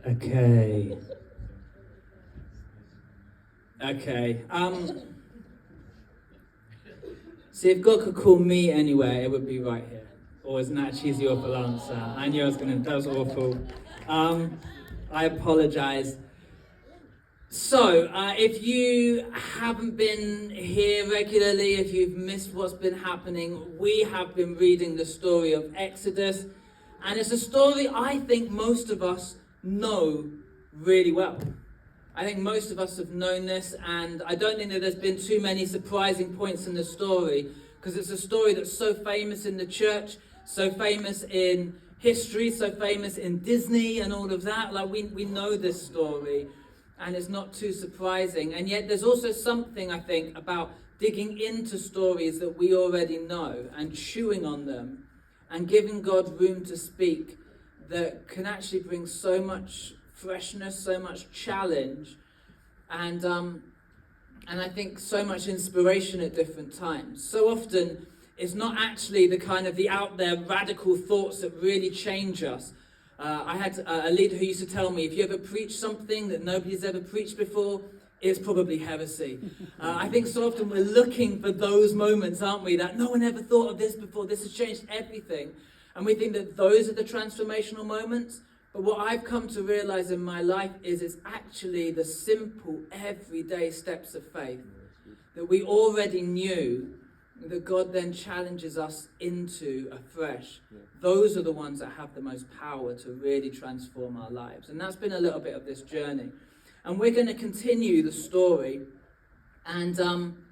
Okay. See, if God could call me anywhere, it would be right here. Or isn't that a cheesy, awful answer? I knew that was awful. I apologize. So, if you haven't been here regularly, if you've missed what's been happening, we have been reading the story of Exodus. And it's a story I think most of us know really well. I think most of us have known this, and I don't think that there's been too many surprising points in the story, because it's a story that's so famous in the church, so famous in history, so famous in Disney and all of that. Like, we know this story, and it's not too surprising. And yet there's also something, I think, about digging into stories that we already know and chewing on them and giving God room to speak that can actually bring so much freshness, so much challenge, and I think so much inspiration at different times. So often it's not actually the kind of the out there radical thoughts that really change us. I had a leader who used to tell me, if you ever preach something that nobody's ever preached before, it's probably heresy. I think so often we're looking for those moments, aren't we, that no one ever thought of this before, this has changed everything. And we think that those are the transformational moments. But what I've come to realize in my life is it's actually the simple, everyday steps of faith that we already knew that God then challenges us into afresh. Those are the ones that have the most power to really transform our lives. And that's been a little bit of this journey. And we're going to continue the story. And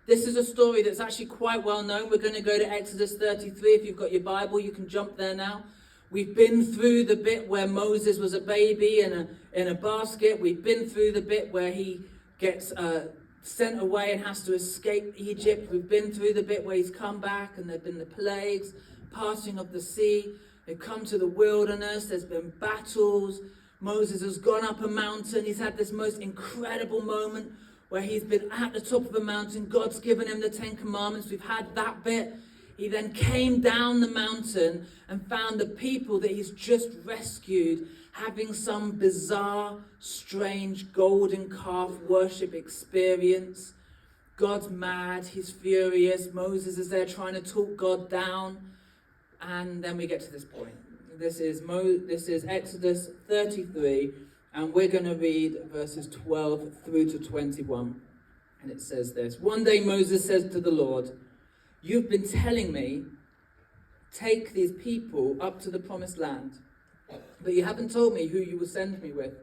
this is a story that's actually quite well known. We're going to go to Exodus 33. If you've got your Bible, you can jump there now. We've been through the bit where Moses was a baby in a basket. We've been through the bit where he gets sent away and has to escape Egypt. We've been through the bit where he's come back and there have been the plagues, parting of the sea. They've come to the wilderness. There's been battles. Moses has gone up a mountain. He's had this most incredible moment where he's been at the top of a mountain. God's given him the 10 Commandments. We've had that bit. He then came down the mountain and found the people that he's just rescued having some bizarre, strange golden calf worship experience. God's mad, he's furious. Moses is there trying to talk God down. And then we get to this point. This is Exodus 33, and we're going to read verses 12 through to 21. And it says this: One day Moses says to the Lord, "You've been telling me, take these people up to the promised land, but you haven't told me who you will send me with.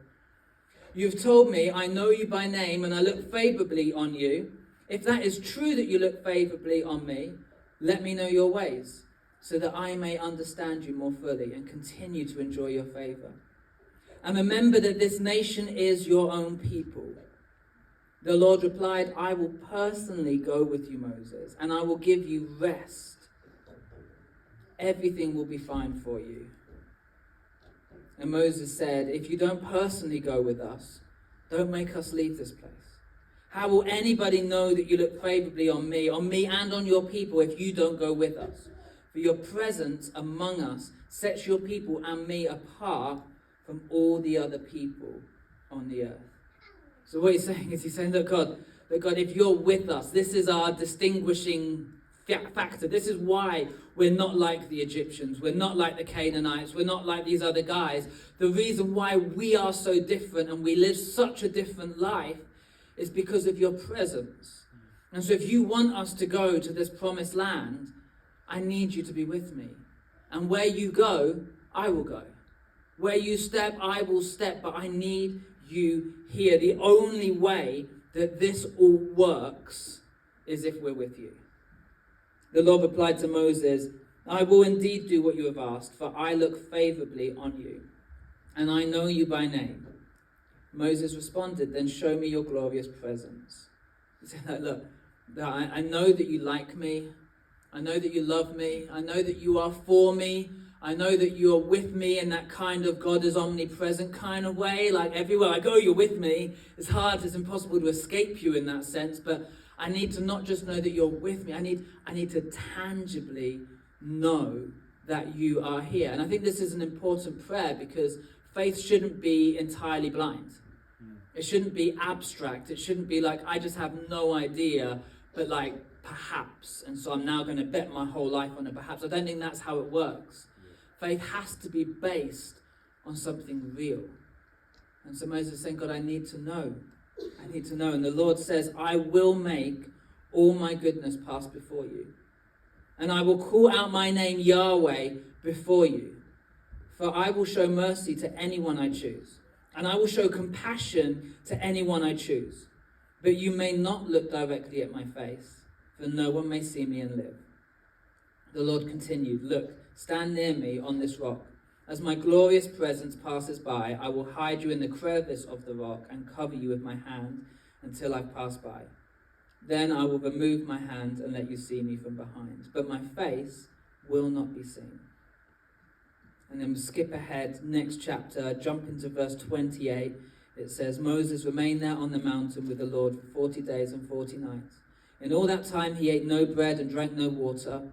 You've told me, I know you by name and I look favorably on you. If that is true that you look favorably on me, let me know your ways, so that I may understand you more fully and continue to enjoy your favor. And remember that this nation is your own people." The Lord replied, "I will personally go with you, Moses, and I will give you rest. Everything will be fine for you." And Moses said, "If you don't personally go with us, don't make us leave this place. How will anybody know that you look favorably on me and on your people, if you don't go with us? For your presence among us sets your people and me apart from all the other people on the earth." So what he's saying is, he's saying, look God, if you're with us, this is our distinguishing factor. This is why we're not like the Egyptians. We're not like the Canaanites. We're not like these other guys. The reason why we are so different and we live such a different life is because of your presence. And so if you want us to go to this promised land, I need you to be with me. And where you go, I will go. Where you step, I will step. But I need you here. The only way that this all works is if we're with you. The Lord replied to Moses, "I will indeed do what you have asked, for I look favorably on you, and I know you by name." Moses responded, "Then show me your glorious presence." He said, look, I know that you like me. I know that you love me. I know that you are for me. I know that you are with me in that kind of God is omnipresent kind of way. Like everywhere I go, you're with me. It's hard, it's impossible to escape you in that sense. But I need to not just know that you're with me. I need to tangibly know that you are here. And I think this is an important prayer, because faith shouldn't be entirely blind. It shouldn't be abstract. It shouldn't be like, I just have no idea, but like, perhaps. And so I'm now going to bet my whole life on it, perhaps. I don't think that's how it works. Faith has to be based on something real. And so Moses is saying, God, I need to know. I need to know. And the Lord says, I will make all my goodness pass before you. And I will call out my name Yahweh before you. For I will show mercy to anyone I choose. And I will show compassion to anyone I choose. But you may not look directly at my face, for no one may see me and live. The Lord continued, look, stand near me on this rock. As my glorious presence passes by, I will hide you in the crevice of the rock and cover you with my hand until I pass by. Then I will remove my hand and let you see me from behind. But my face will not be seen. And then skip ahead, next chapter, jump into verse 28. It says, Moses remained there on the mountain with the Lord for 40 days and 40 nights. In all that time he ate no bread and drank no water.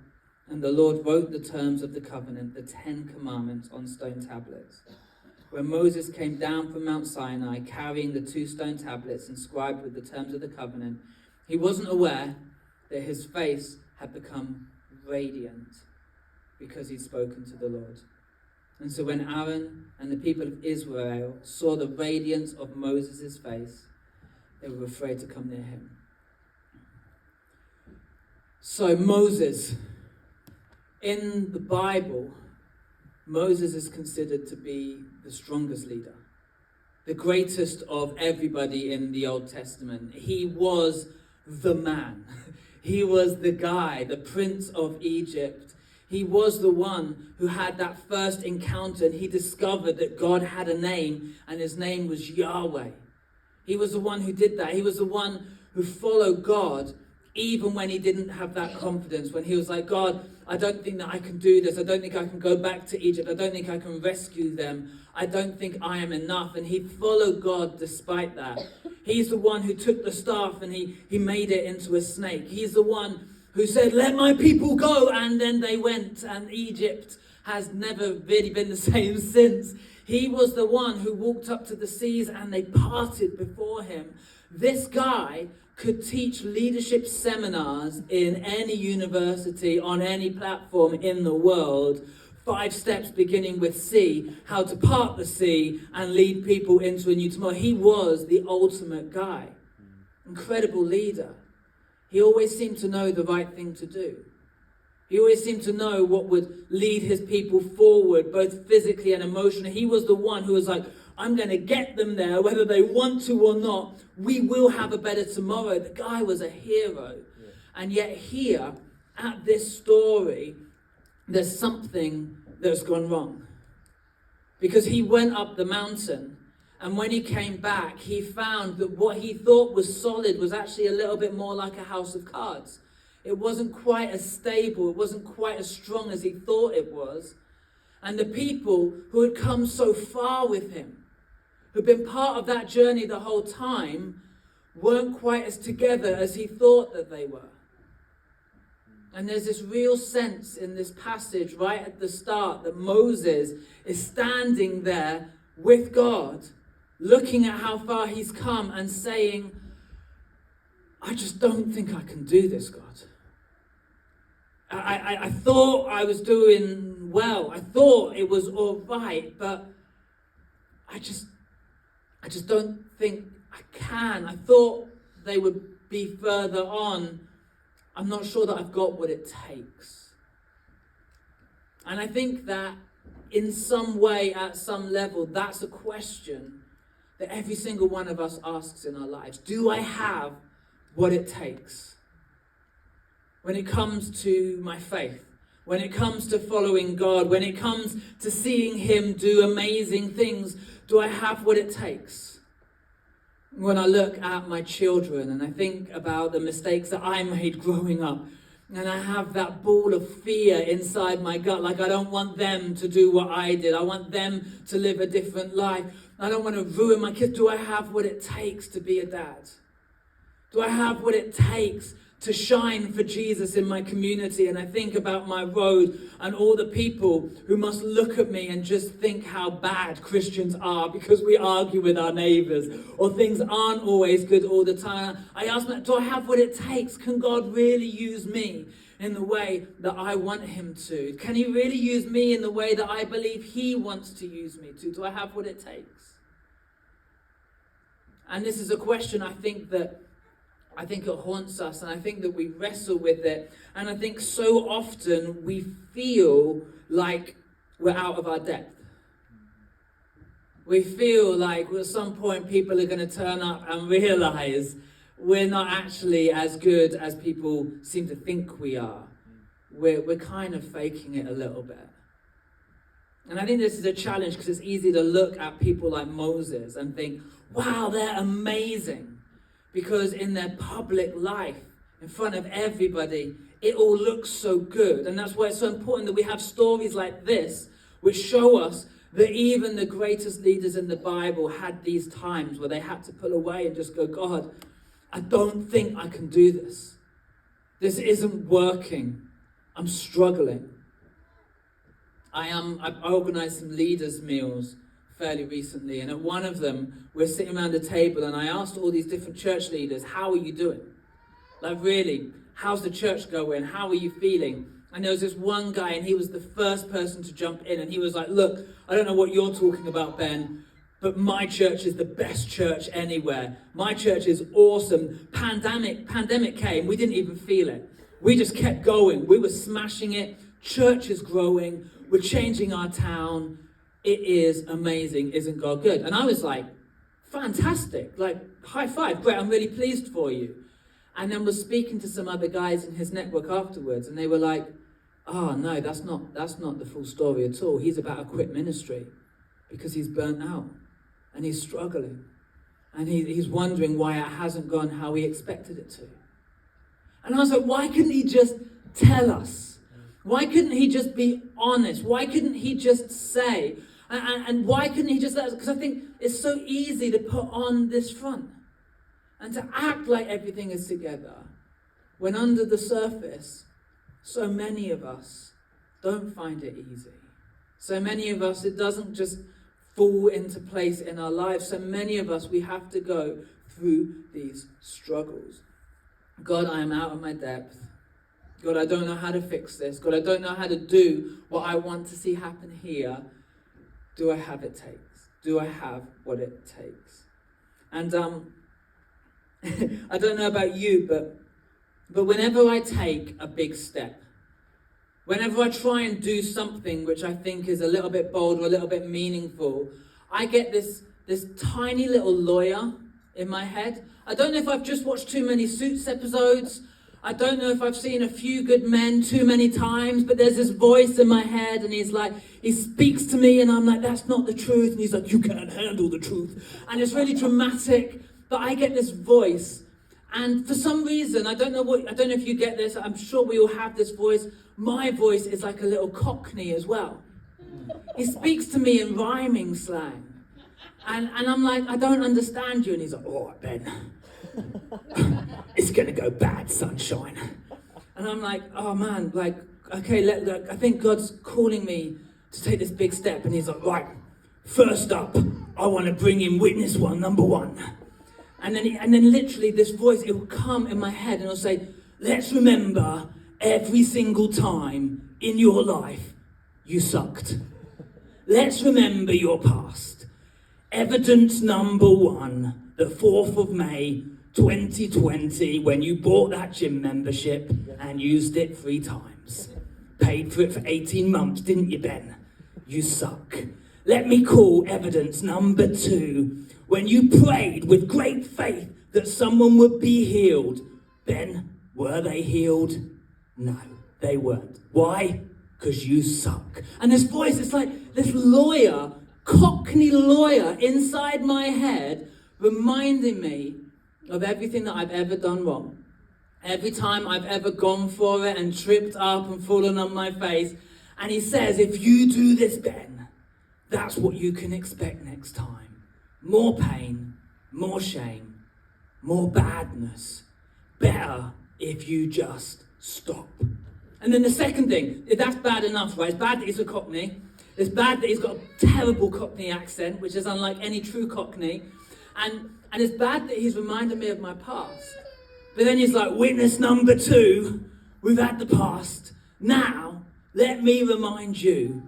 And the Lord wrote the terms of the covenant, the 10 commandments, on stone tablets. When Moses came down from Mount Sinai, carrying the 2 stone tablets inscribed with the terms of the covenant, he wasn't aware that his face had become radiant because he'd spoken to the Lord. And so when Aaron and the people of Israel saw the radiance of Moses' face, they were afraid to come near him. So Moses, in the Bible, Moses is considered to be the strongest leader, the greatest of everybody in the Old Testament. He was the man. He was the guy, the prince of Egypt. He was the one who had that first encounter, and he discovered that God had a name, and his name was Yahweh. He was the one who did that. He was the one who followed God even when he didn't have that confidence, when he was like, God, I don't think that I can do this. I don't think I can go back to Egypt. I don't think I can rescue them. I don't think I am enough. And he followed God despite that. He's the one who took the staff and he made it into a snake. He's the one who said, let my people go. And then they went, and Egypt has never really been the same since. He was the one who walked up to the seas and they parted before him. This guy could teach leadership seminars in any university, on any platform in the world. 5 steps beginning with C, how to part the sea and lead people into a new tomorrow. He was the ultimate guy. Incredible leader. He always seemed to know the right thing to do. He always seemed to know what would lead his people forward, both physically and emotionally. He was the one who was like, I'm going to get them there, whether they want to or not. We will have a better tomorrow. The guy was a hero. Yeah. And yet here, at this story, there's something that's gone wrong. Because he went up the mountain, and when he came back, he found that what he thought was solid was actually a little bit more like a house of cards. It wasn't quite as stable. It wasn't quite as strong as he thought it was. And the people who had come so far with him, who'd been part of that journey the whole time, weren't quite as together as he thought that they were. And there's this real sense in this passage right at the start that Moses is standing there with God, looking at how far he's come and saying, I just don't think I can do this, God. I thought I was doing well. I thought it was all right, but I just don't think I can. I thought they would be further on. I'm not sure that I've got what it takes. And I think that in some way, at some level, that's a question that every single one of us asks in our lives. Do I have what it takes? When it comes to my faith, when it comes to following God, when it comes to seeing him do amazing things, do I have what it takes? When I look at my children and I think about the mistakes that I made growing up, and I have that ball of fear inside my gut, like I don't want them to do what I did. I want them to live a different life. I don't want to ruin my kids. Do I have what it takes to be a dad? Do I have what it takes to shine for Jesus in my community, and I think about my road and all the people who must look at me and just think how bad Christians are because we argue with our neighbors or things aren't always good all the time. I ask myself, do I have what it takes? Can God really use me in the way that I want him to? Can he really use me in the way that I believe he wants to use me to? Do I have what it takes? And this is a question I think it haunts us, and I think that we wrestle with it, and I think so often we feel like we're out of our depth. We feel like at some point people are going to turn up and realize we're not actually as good as people seem to think we are. We're kind of faking it a little bit. And I think this is a challenge because it's easy to look at people like Moses and think, wow, they're amazing. Because in their public life, in front of everybody, it all looks so good. And that's why it's so important that we have stories like this, which show us that even the greatest leaders in the Bible had these times where they had to pull away and just go, God, I don't think I can do this. This isn't working. I'm struggling. I've organized some leaders' meals fairly recently, and at one of them, we're sitting around a table, and I asked all these different church leaders, how are you doing? Like, really, how's the church going? How are you feeling? And there was this one guy, and he was the first person to jump in, and he was like, look, I don't know what you're talking about, Ben, but my church is the best church anywhere. My church is awesome. Pandemic came, we didn't even feel it. We just kept going. We were smashing it. Church is growing. We're changing our town. It is amazing. Isn't God good? And I was like, fantastic. Like, high five. Great. I'm really pleased for you. And then was speaking to some other guys in his network afterwards, and they were like, oh, no, that's not the full story at all. He's about to quit ministry because he's burnt out and he's struggling. And he's wondering why it hasn't gone how he expected it to. And I was like, why couldn't he just tell us? Why couldn't he just be honest? Why couldn't he just say? And why couldn't he just let us? Because I think it's so easy to put on this front and to act like everything is together, when under the surface, so many of us don't find it easy. So many of us, it doesn't just fall into place in our lives. So many of us, we have to go through these struggles. God, I am out of my depth. God, I don't know how to fix this. God, I don't know how to do what I want to see happen here. Do I have it takes? Do I have what it takes? And I don't know about you, but whenever I take a big step, whenever I try and do something which I think is a little bit bold or a little bit meaningful, I get this tiny little lawyer in my head. I don't know if I've just watched too many Suits episodes. I don't know if I've seen a Few Good Men too many times, but there's this voice in my head, and he's like, he speaks to me, and I'm like, that's not the truth. And he's like, you can't handle the truth. And it's really dramatic, but I get this voice. And for some reason, I don't know if you get this, I'm sure we all have this voice. My voice is like a little Cockney as well. He speaks to me in rhyming slang. And I'm like, I don't understand you. And he's like, all right, Ben. It's gonna go bad, sunshine. And I'm like, oh man, like, okay, I think God's calling me to take this big step. And he's like, right, first up, I want to bring in witness number one. And then literally this voice, it will come in my head and it'll say, let's remember every single time in your life you sucked. Let's remember your past. Evidence number one, the 4th of May, 2020, when you bought that gym membership and used it 3 times. Paid for it for 18 months, didn't you, Ben? You suck. Let me call evidence number 2, when you prayed with great faith that someone would be healed. Ben, were they healed? No, they weren't. Why? Because you suck. And this voice, it's like this lawyer, Cockney lawyer inside my head, reminding me of everything that I've ever done wrong. Every time I've ever gone for it and tripped up and fallen on my face. And he says, if you do this, Ben, that's what you can expect next time. More pain, more shame, more badness. Better if you just stop. And then the second thing, if that's bad enough, right? It's bad that he's a Cockney. It's bad that he's got a terrible Cockney accent, which is unlike any true Cockney. And it's bad that he's reminded me of my past. But then he's like, witness number 2, we've had the past. Now, let me remind you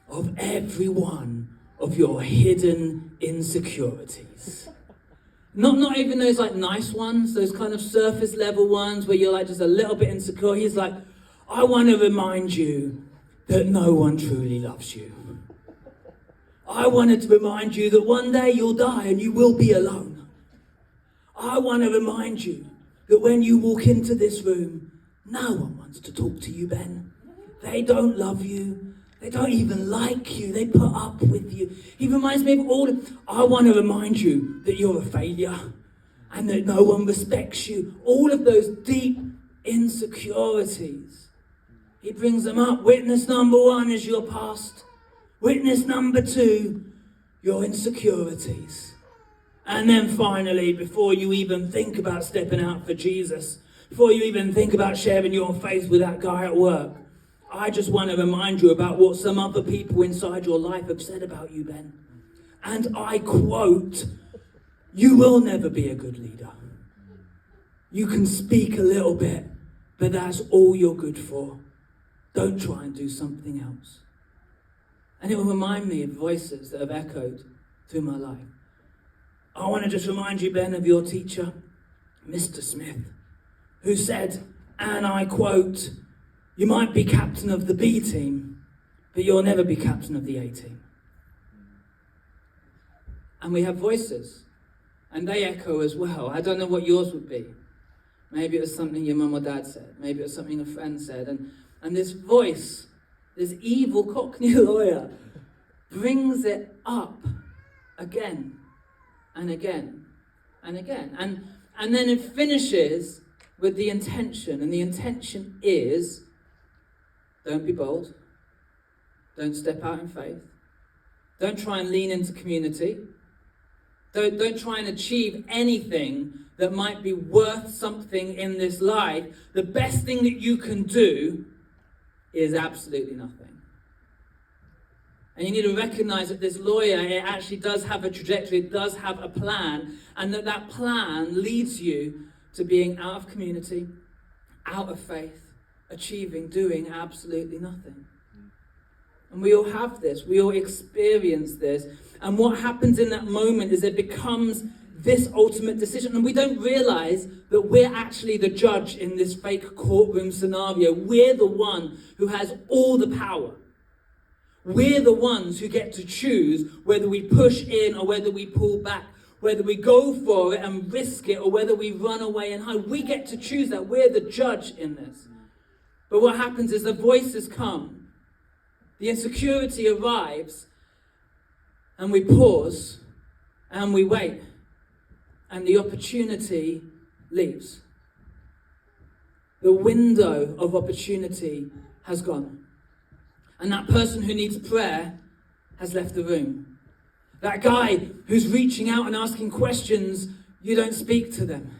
of every one of your hidden insecurities. Not even those like nice ones, those kind of surface level ones where you're like just a little bit insecure. He's like, I want to remind you that no one truly loves you. I wanted to remind you that one day you'll die and you will be alone. I want to remind you that when you walk into this room, no one wants to talk to you, Ben. They don't love you. They don't even like you. They put up with you. He reminds me of all. I want to remind you that you're a failure and that no one respects you. All of those deep insecurities. He brings them up. Witness number 1 is your past. Witness number 2, your insecurities. And then finally, before you even think about stepping out for Jesus, before you even think about sharing your faith with that guy at work, I just want to remind you about what some other people inside your life have said about you, Ben. And I quote, you will never be a good leader. You can speak a little bit, but that's all you're good for. Don't try and do something else. And it will remind me of voices that have echoed through my life. I want to just remind you, Ben, of your teacher, Mr. Smith, who said, and I quote, you might be captain of the B team, but you'll never be captain of the A team. And we have voices, and they echo as well. I don't know what yours would be. Maybe it was something your mum or dad said. Maybe it was something a friend said. And this voice, this evil Cockney lawyer, brings it up again and again and again. And then it finishes with the intention. And the intention is, don't be bold. Don't step out in faith. Don't try and lean into community. Don't try and achieve anything that might be worth something in this life. The best thing that you can do is absolutely nothing. And you need to recognize that this lawyer, it actually does have a trajectory, it does have a plan, and that plan leads you to being out of community, out of faith, achieving, doing absolutely nothing. And we all have this, we all experience this. And what happens in that moment is it becomes this ultimate decision. And we don't realize that we're actually the judge in this fake courtroom scenario. We're the one who has all the power. We're the ones who get to choose whether we push in or whether we pull back, whether we go for it and risk it or whether we run away and hide. We get to choose that. We're the judge in this. But what happens is the voices come, the insecurity arrives, and we pause and we wait, and the opportunity leaves. The window of opportunity has gone. And that person who needs prayer has left the room. That guy who's reaching out and asking questions, you don't speak to them.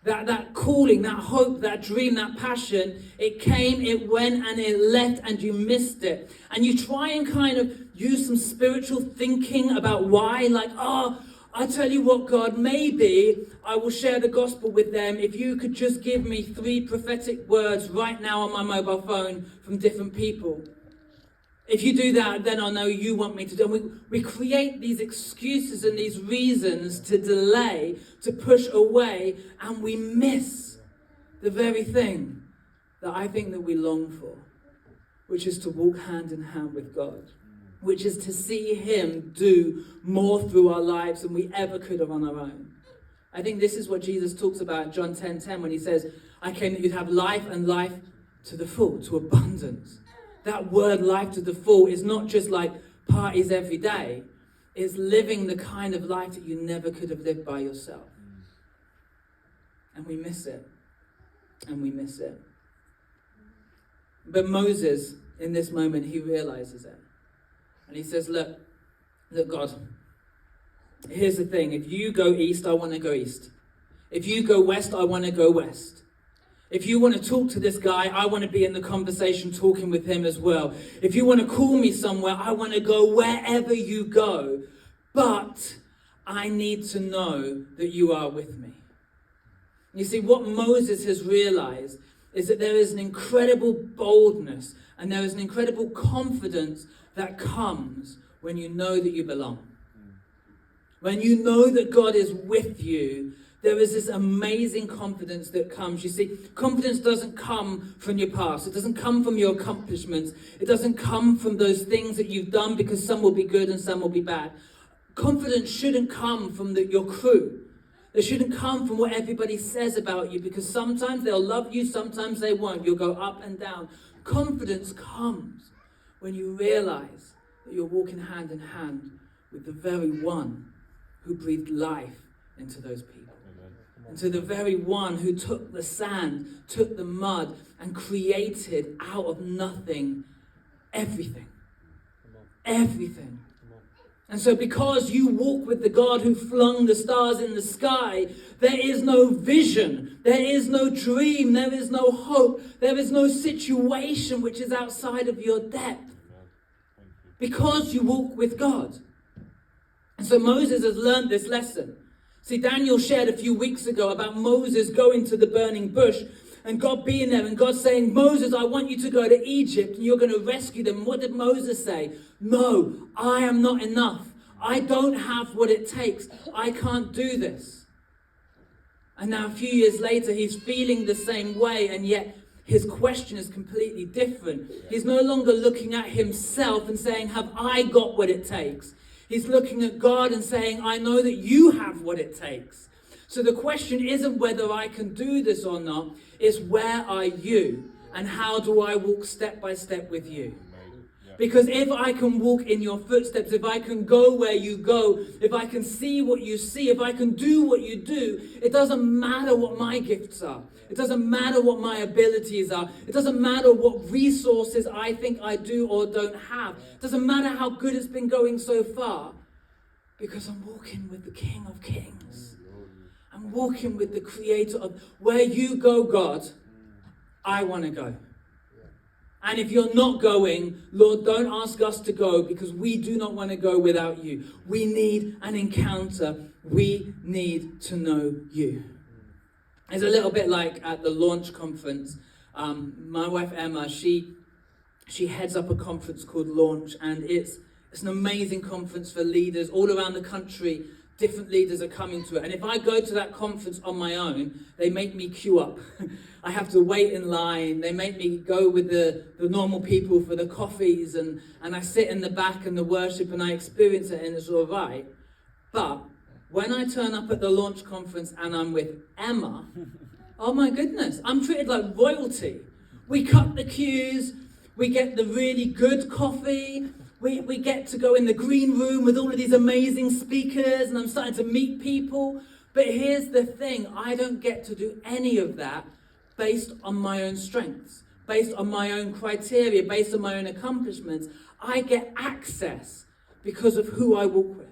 That calling, that hope, that dream, that passion, it came, it went, and it left, and you missed it. And you try and kind of use some spiritual thinking about why, like, I tell you what, God, maybe I will share the gospel with them if you could just give me 3 prophetic words right now on my mobile phone from different people. If you do that, then I'll know you want me to do it. We create these excuses and these reasons to delay, to push away, and we miss the very thing that I think that we long for, which is to walk hand in hand with God, which is to see him do more through our lives than we ever could have on our own. I think this is what Jesus talks about in John 10:10 when he says, I came that you'd have life and life to the full, to abundance. That word life to the full is not just like parties every day. It's living the kind of life that you never could have lived by yourself. And we miss it. And we miss it. But Moses, in this moment, he realizes it. And he says, look, God, here's the thing. If you go east, I want to go east. If you go west, I want to go west. If you want to talk to this guy, I want to be in the conversation talking with him as well. If you want to call me somewhere, I want to go wherever you go. But I need to know that you are with me. You see, what Moses has realized is that there is an incredible boldness and there is an incredible confidence that comes when you know that you belong. When you know that God is with you, there is this amazing confidence that comes. You see, confidence doesn't come from your past. It doesn't come from your accomplishments. It doesn't come from those things that you've done, because some will be good and some will be bad. Confidence shouldn't come from your crew. It shouldn't come from what everybody says about you, because sometimes they'll love you, sometimes they won't. You'll go up and down. Confidence comes when you realize that you're walking hand in hand with the very one who breathed life into those people. And to the very one who took the sand, took the mud, and created out of nothing everything. Everything. And so because you walk with the God who flung the stars in the sky, there is no vision, there is no dream, there is no hope, there is no situation which is outside of your depth. Because you walk with God. And so Moses has learned this lesson. See, Daniel shared a few weeks ago about Moses going to the burning bush and God being there and God saying, Moses, I want you to go to Egypt and you're going to rescue them. What did Moses say? No, I am not enough. I don't have what it takes. I can't do this. And now a few years later, he's feeling the same way, and yet his question is completely different. He's no longer looking at himself and saying, have I got what it takes? He's looking at God and saying, I know that you have what it takes. So the question isn't whether I can do this or not. It's where are you? And how do I walk step by step with you? Because if I can walk in your footsteps, if I can go where you go, if I can see what you see, if I can do what you do, it doesn't matter what my gifts are. It doesn't matter what my abilities are. It doesn't matter what resources I think I do or don't have. It doesn't matter how good it's been going so far, because I'm walking with the King of Kings. I'm walking with the Creator of where you go, God, I want to go. And if you're not going, Lord, don't ask us to go, because we do not want to go without you. We need an encounter. We need to know you. It's a little bit like at the launch conference. My wife Emma, she heads up a conference called Launch, and it's an amazing conference for leaders all around the country. Different leaders are coming to it. And if I go to that conference on my own, they make me queue up. I have to wait in line. They make me go with the normal people for the coffees. And I sit in the back and the worship and I experience it and it's all right. But when I turn up at the launch conference and I'm with Emma, oh my goodness, I'm treated like royalty. We cut the queues. We get the really good coffee. We get to go in the green room with all of these amazing speakers, and I'm starting to meet people. But here's the thing, I don't get to do any of that based on my own strengths, based on my own criteria, based on my own accomplishments. I get access because of who I walk with.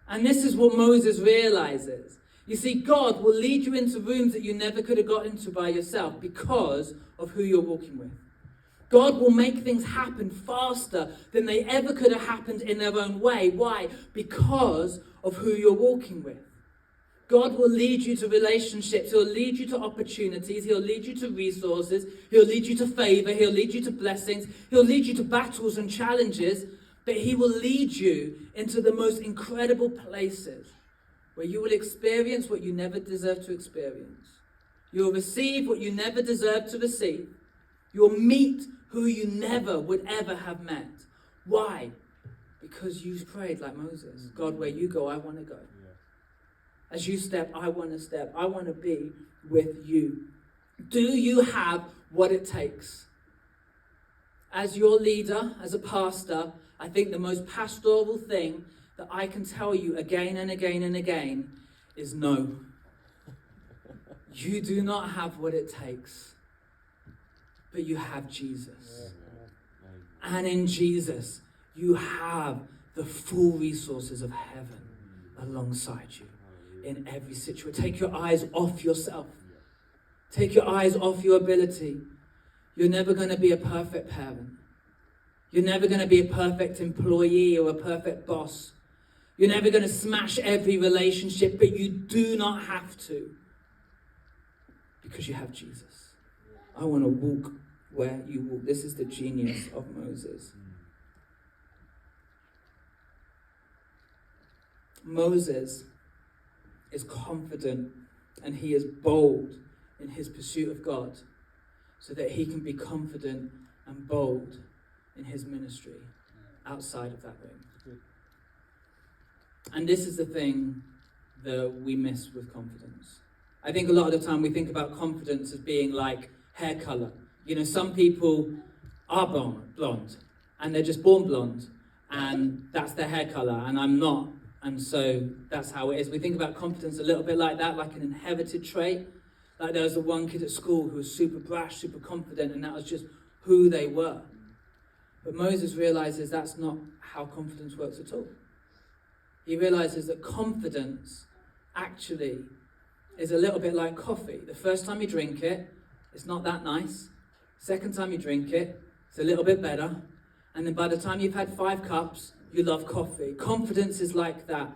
And this is what Moses realizes. You see, God will lead you into rooms that you never could have got into by yourself because of who you're walking with. God will make things happen faster than they ever could have happened in their own way. Why? Because of who you're walking with. God will lead you to relationships. He'll lead you to opportunities. He'll lead you to resources. He'll lead you to favor. He'll lead you to blessings. He'll lead you to battles and challenges. But he will lead you into the most incredible places where you will experience what you never deserve to experience. You'll receive what you never deserve to receive. You'll meet who you never would ever have met. Why? Because you prayed like Moses. God, where you go, I want to go. As you step, I want to step. I want to be with you. Do you have what it takes? As your leader, as a pastor, I think the most pastoral thing that I can tell you again and again and again is no. You do not have what it takes. But you have Jesus. And in Jesus, you have the full resources of heaven alongside you in every situation. Take your eyes off yourself. Take your eyes off your ability. You're never going to be a perfect parent. You're never going to be a perfect employee or a perfect boss. You're never going to smash every relationship, but you do not have to, because you have Jesus. I want to walk where you walk. This is the genius of Moses. Moses is confident and he is bold in his pursuit of God, so that he can be confident and bold in his ministry outside of that room. And this is the thing that we miss with confidence. I think a lot of the time we think about confidence as being like hair color. You know, some people are blonde and they're just born blonde and that's their hair color, and I'm not. And so that's how it is. We think about confidence a little bit like that, like an inherited trait. Like there was the one kid at school who was super brash, super confident, and that was just who they were. But Moses realizes that's not how confidence works at all. He realizes that confidence actually is a little bit like coffee. The first time you drink it, it's not that nice. Second time you drink it, it's a little bit better. And then by the time you've had 5 cups, you love coffee. Confidence is like that.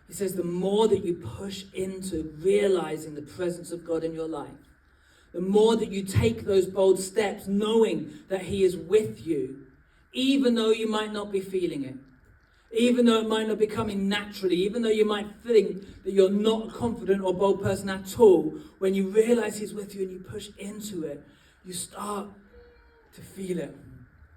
He says the more that you push into realizing the presence of God in your life, the more that you take those bold steps knowing that he is with you, even though you might not be feeling it, even though it might not be coming naturally, even though you might think that you're not a confident or bold person at all, when you realize he's with you and you push into it, you start to feel it.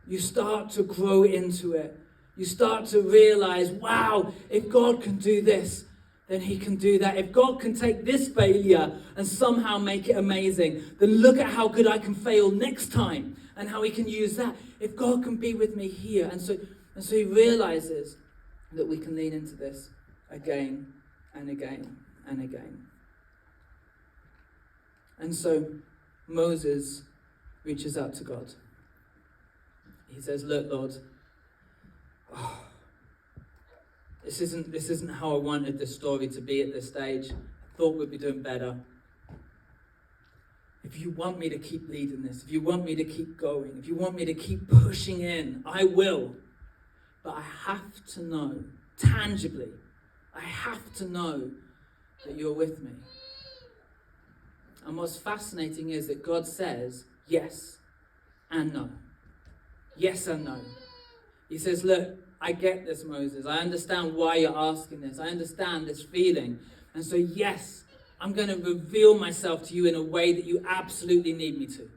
You start to grow into it. You start to realize, wow, if God can do this, then he can do that. If God can take this failure and somehow make it amazing, then look at how good I can fail next time and how he can use that. If God can be with me here. And so he realizes that we can lean into this again and again and again. And so Moses reaches out to God. He says, look, Lord, this isn't how I wanted this story to be at this stage. I thought we'd be doing better. If you want me to keep leading this, if you want me to keep going, if you want me to keep pushing in, I will. But I have to know, tangibly, I have to know that you're with me. And what's fascinating is that God says yes and no. Yes and no. He says, look, I get this, Moses. I understand why you're asking this. I understand this feeling. And so, yes, I'm going to reveal myself to you in a way that you absolutely need me to.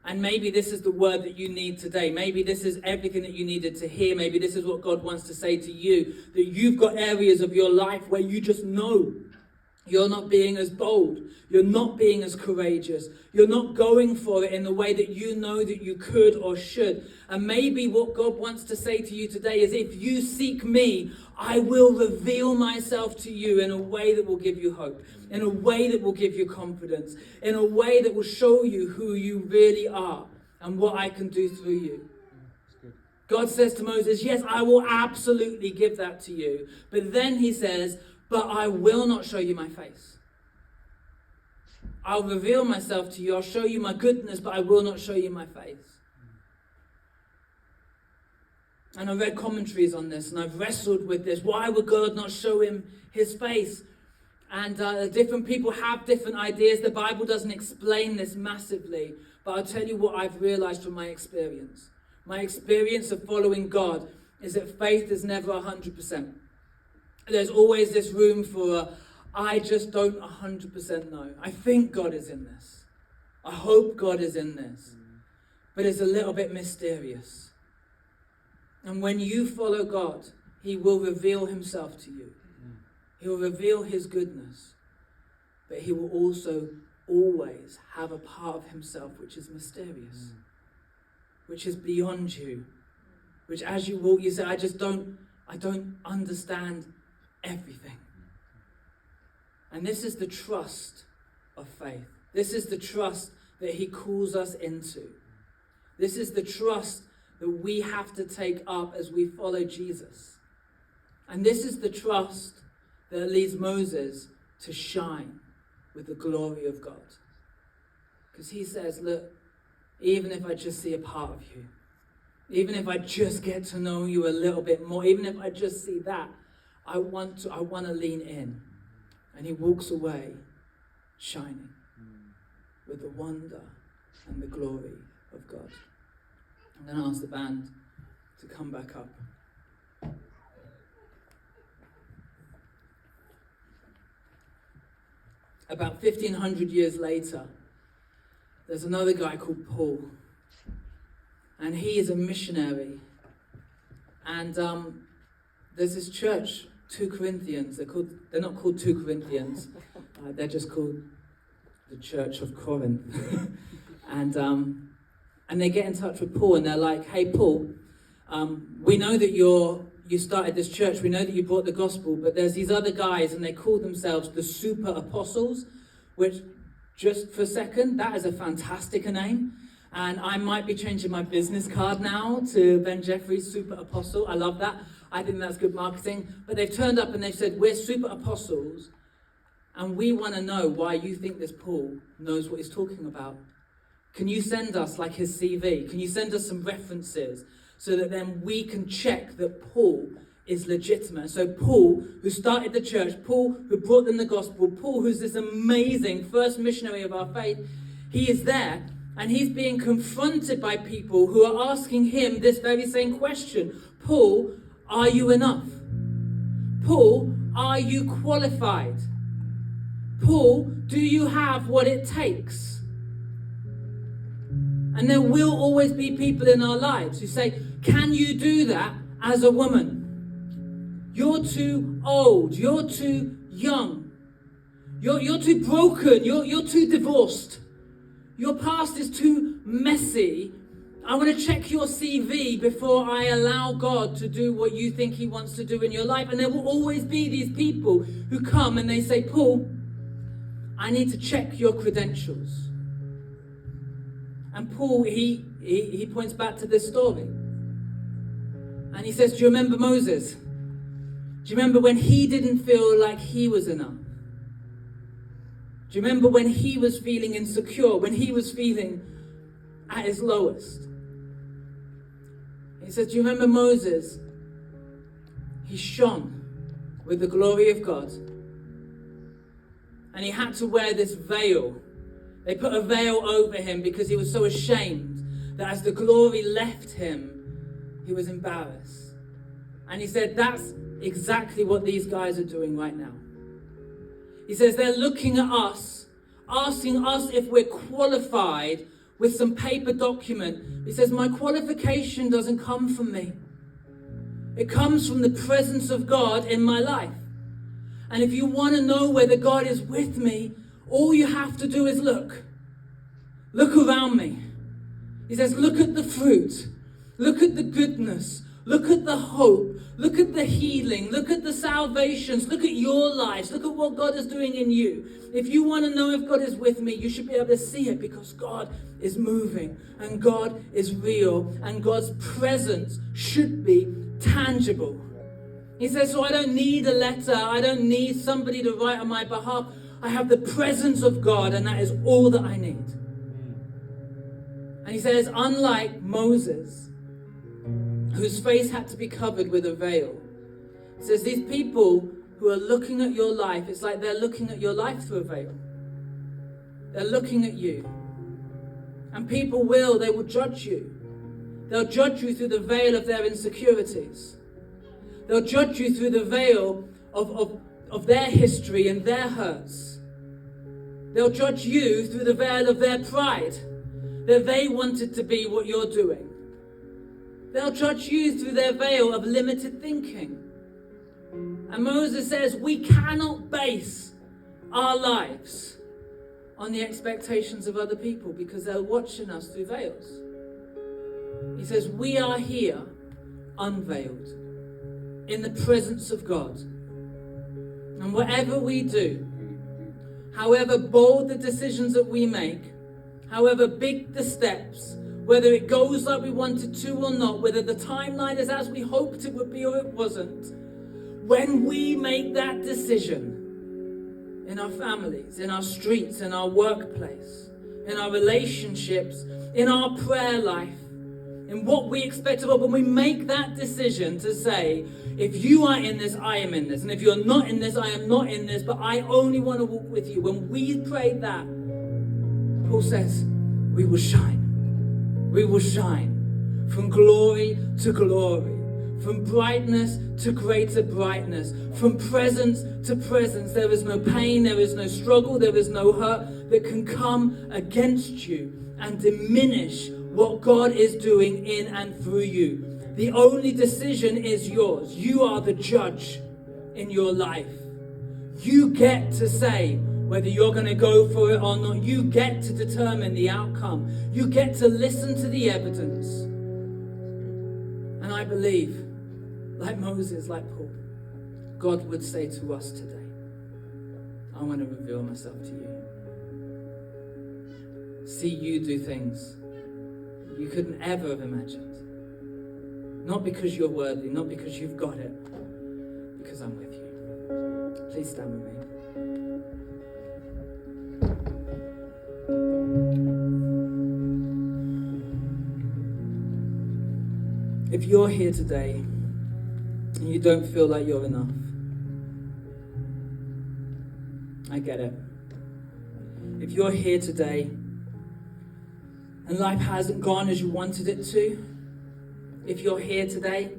And maybe this is the word that you need today. Maybe this is everything that you needed to hear. Maybe this is what God wants to say to you. That you've got areas of your life where you just know you're not being as bold. You're not being as courageous. You're not going for it in the way that you know that you could or should. And maybe what God wants to say to you today is, if you seek me, I will reveal myself to you in a way that will give you hope, in a way that will give you confidence, in a way that will show you who you really are and what I can do through you. God says to Moses, yes, I will absolutely give that to you. But then he says, but I will not show you my face. I'll reveal myself to you. I'll show you my goodness, but I will not show you my face. And I've read commentaries on this, and I've wrestled with this. Why would God not show him his face? And different people have different ideas. The Bible doesn't explain this massively, but I'll tell you what I've realized from my experience. My experience of following God is that faith is never 100%. There's always this room for, I just don't 100% know. I think God is in this. I hope God is in this. But it's a little bit mysterious. And when you follow God, he will reveal himself to you. He will reveal his goodness. But he will also always have a part of himself which is mysterious. Which is beyond you. Which as you walk, you say, I don't understand everything. And this is the trust of faith. This is the trust that he calls us into. This is the trust that we have to take up as we follow Jesus. And this is the trust that leads Moses to shine. with the glory of God. Because he says, look, even if I just see a part of you, even if I just get to know you a little bit more, even if I just see that, I want to lean in. And he walks away shining with the wonder and the glory of God. I'm going to ask the band to come back up. About 1,500 years later, there's another guy called Paul. And he is a missionary. And there's this church, 2 Corinthians. They're not called 2 Corinthians. They're just called the Church of Corinth. And they get in touch with Paul and they're like, hey, Paul, we know that you started this church. We know that you brought the gospel, but there's these other guys and they call themselves the super apostles, which, just for a second, that is a fantastic name. And I might be changing my business card now to Ben Jeffrey's super apostle. I love that. I think that's good marketing. But they've turned up and they've said, we're super apostles and we want to know why you think this Paul knows what he's talking about. Can you send us like his CV? Can you send us some references so that then we can check that Paul is legitimate? So Paul, who started the church, Paul, who brought them the gospel, Paul, who's this amazing first missionary of our faith, he is there and he's being confronted by people who are asking him this very same question. Paul, are you enough? Paul, are you qualified? Paul, do you have what it takes? And there will always be people in our lives who say, can you do that as a woman? You're too old. You're too young. You're too broken. You're too divorced. Your past is too messy. I want to check your CV before I allow God to do what you think he wants to do in your life. And there will always be these people who come and they say, Paul, I need to check your credentials. And Paul, he points back to this story. And he says, do you remember Moses? Do you remember when he didn't feel like he was enough? Do you remember when he was feeling insecure, when he was feeling at his lowest? He says, do you remember Moses? He shone with the glory of God. And he had to wear this veil. They put a veil over him because he was so ashamed that as the glory left him, he was embarrassed. And he said, that's exactly what these guys are doing right now. He says, they're looking at us, asking us if we're qualified with some paper document. He says, my qualification doesn't come from me. It comes from the presence of God in my life. And if you want to know whether God is with me, all you have to do is look. Look around me. He says, look at the fruit. Look at the goodness. Look at the hope. Look at the healing. Look at the salvations. Look at your lives. Look at what God is doing in you. If you want to know if God is with me, you should be able to see it because God is moving and God is real and God's presence should be tangible. He says, so I don't need a letter. I don't need somebody to write on my behalf. I have the presence of God and that is all that I need. And he says, unlike Moses, whose face had to be covered with a veil, he says these people who are looking at your life, it's like they're looking at your life through a veil. They're looking at you. And people they will judge you. They'll judge you through the veil of their insecurities. They'll judge you through the veil of their history and their hurts. They'll judge you through the veil of their pride, that they wanted to be what you're doing. They'll judge you through their veil of limited thinking. And Moses says we cannot base our lives on the expectations of other people because they're watching us through veils. He says we are here unveiled in the presence of God. And whatever we do, however bold the decisions that we make, however big the steps, whether it goes like we wanted to or not, whether the timeline is as we hoped it would be or it wasn't, when we make that decision, in our families, in our streets, in our workplace, in our relationships, in our prayer life, in what we expect of God. When we make that decision to say, if you are in this, I am in this, and if you're not in this, I am not in this, but I only want to walk with you. When we pray that, Paul says, we will shine. We will shine from glory to glory, from brightness to greater brightness, from presence to presence. There is no pain, there is no struggle, there is no hurt that can come against you and diminish what God is doing in and through you. The only decision is yours. You are the judge in your life. You get to say whether you're going to go for it or not. You get to determine the outcome. You get to listen to the evidence. And I believe, like Moses, like Paul, God would say to us today, I want to reveal myself to you. See you do things you couldn't ever have imagined. Not because you're worthy, not because you've got it, because I'm with you. Please stand with me. If you're here today and you don't feel like you're enough, I get it. If you're here today and life hasn't gone as you wanted it to, if you're here today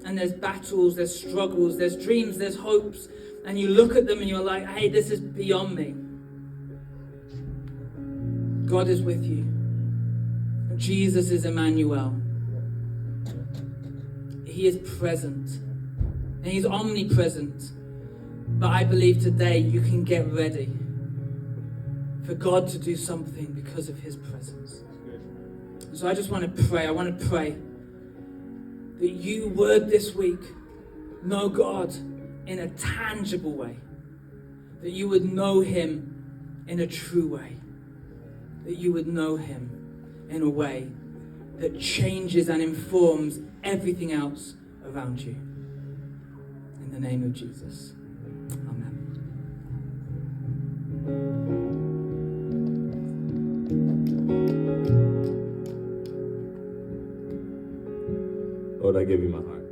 and there's battles, there's struggles, there's dreams, there's hopes, and you look at them and you're like, hey, this is beyond me. God is with you. Jesus is Emmanuel. He is present. And he's omnipresent. But I believe today you can get ready for God to do something because of his presence. So I just want to pray. I want to pray that you would this week know God in a tangible way. That you would know him in a true way. That you would know him in a way that changes and informs everything else around you. In the name of Jesus. Amen. Lord, I give you my heart.